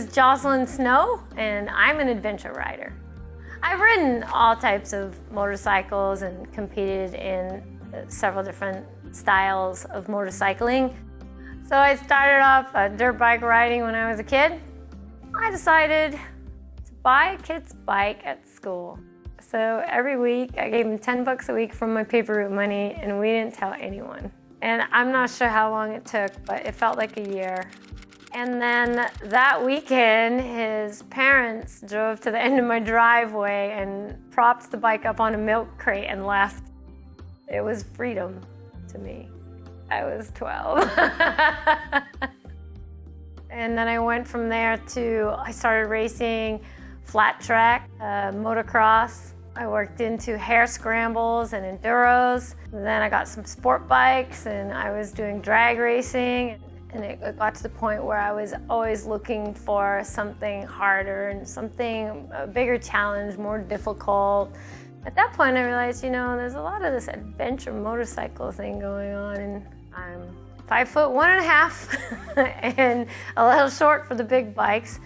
is Jocelin Snow, and I'm an adventure rider. I've ridden all types of motorcycles and competed in several different styles of motorcycling. So I started off dirt bike riding when I was a kid. I decided to buy a kid's bike at school. So every week I gave him $10 a week from my paper route money, and we didn't tell anyone. And I'm not sure how long it took, but it felt like a year. And then that weekend, his parents drove to the end of my driveway and propped the bike up on a milk crate and left. It was freedom to me. I was 12. And then I went from there I started racing flat track, motocross. I worked into hare scrambles and enduros. Then I got some sport bikes and I was doing drag racing. And it got to the point where I was always looking for something harder and a bigger challenge, more difficult. At that point I realized, there's a lot of this adventure motorcycle thing going on, and I'm 5'1.5" and a little short for the big bikes.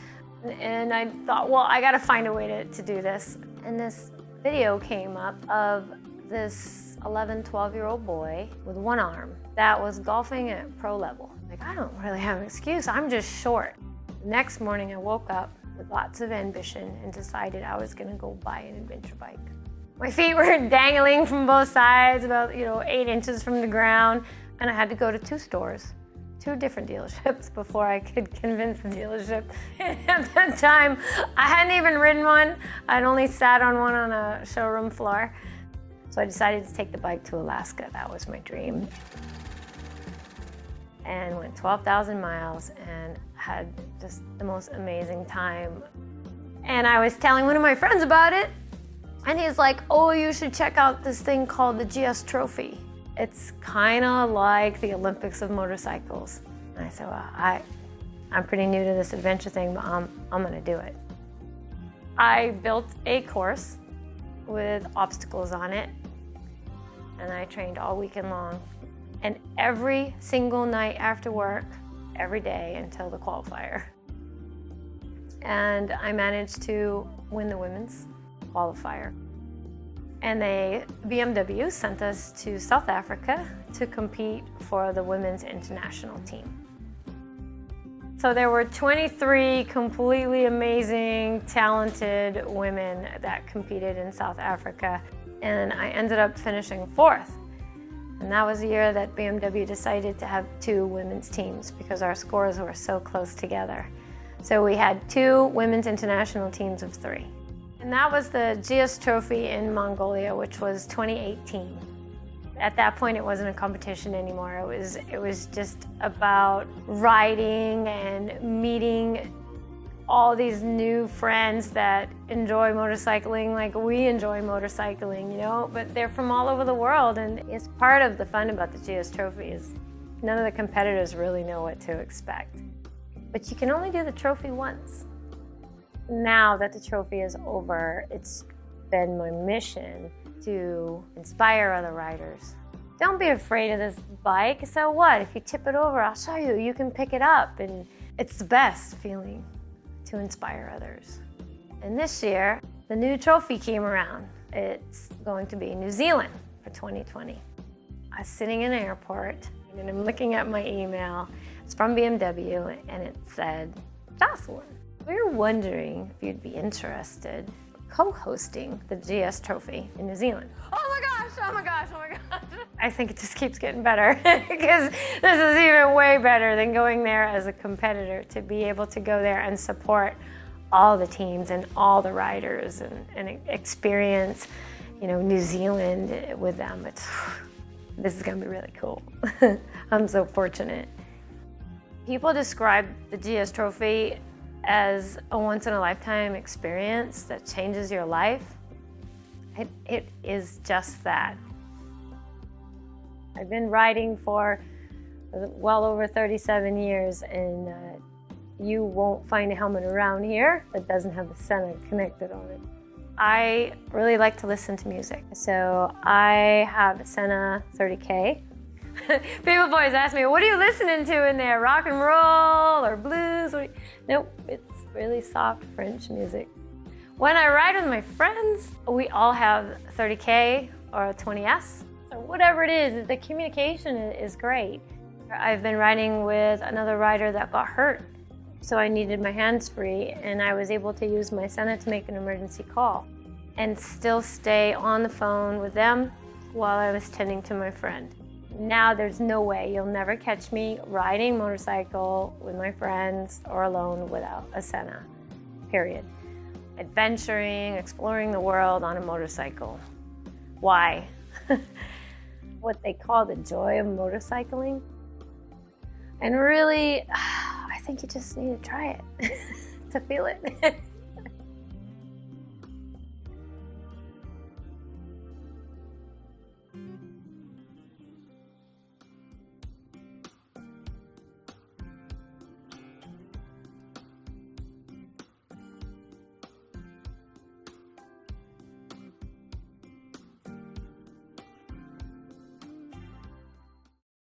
And I thought, well, I gotta find a way to do this. And this video came up of this 11, 12-year-old boy with one arm that was golfing at pro level. Like, I don't really have an excuse, I'm just short. The next morning I woke up with lots of ambition and decided I was gonna go buy an adventure bike. My feet were dangling from both sides, about 8 inches from the ground, and I had to go to 2 stores, 2 different dealerships before I could convince the dealership. At that time, I hadn't even ridden one. I'd only sat on one on a showroom floor. So I decided to take the bike to Alaska. That was my dream. And went 12,000 miles and had just the most amazing time. And I was telling one of my friends about it, and he's like, oh, you should check out this thing called the GS Trophy. It's kind of like the Olympics of motorcycles. And I said, well, I'm pretty new to this adventure thing, but I'm gonna do it. I built a course with obstacles on it, and I trained all weekend long. And every single night after work, every day until the qualifier. And I managed to win the women's qualifier. And BMW sent us to South Africa to compete for the women's international team. So there were 23 completely amazing, talented women that competed in South Africa, and I ended up finishing 4th. And that was the year that BMW decided to have 2 women's teams because our scores were so close together. So we had 2 women's international teams of 3. And that was the GS Trophy in Mongolia, which was 2018. At that point, it wasn't a competition anymore. It was just about riding and meeting all these new friends that enjoy motorcycling like we enjoy motorcycling, but they're from all over the world. And it's part of the fun about the GS Trophy is none of the competitors really know what to expect. But you can only do the trophy once. Now that the trophy is over, it's been my mission to inspire other riders. Don't be afraid of this bike. So what? If you tip it over, I'll show you. You can pick it up. And it's the best feeling to inspire others. And this year, the new trophy came around. It's going to be New Zealand for 2020. I was sitting in an airport and I'm looking at my email. It's from BMW and it said, Jocelin, we're wondering if you'd be interested in co-hosting the GS Trophy in New Zealand. Oh my gosh, oh my gosh, oh my gosh. I think it just keeps getting better because this is even way better than going there as a competitor, to be able to go there and support all the teams and all the riders and experience, New Zealand with them. This is gonna be really cool. I'm so fortunate. People describe the GS Trophy as a once-in-a-lifetime experience that changes your life. It is just that. I've been riding for well over 37 years, and you won't find a helmet around here that doesn't have a Sena connected on it. I really like to listen to music, so I have a Sena 30K. People always ask me, what are you listening to in there? Rock and roll or blues? Nope, it's really soft French music. When I ride with my friends, we all have 30K or a 20S. So whatever it is, the communication is great. I've been riding with another rider that got hurt, so I needed my hands free, and I was able to use my Sena to make an emergency call and still stay on the phone with them while I was tending to my friend. Now there's no way, you'll never catch me riding motorcycle with my friends or alone without a Sena, period. Adventuring, exploring the world on a motorcycle. Why? What they call the joy of motorcycling. And really, I think you just need to try it to feel it.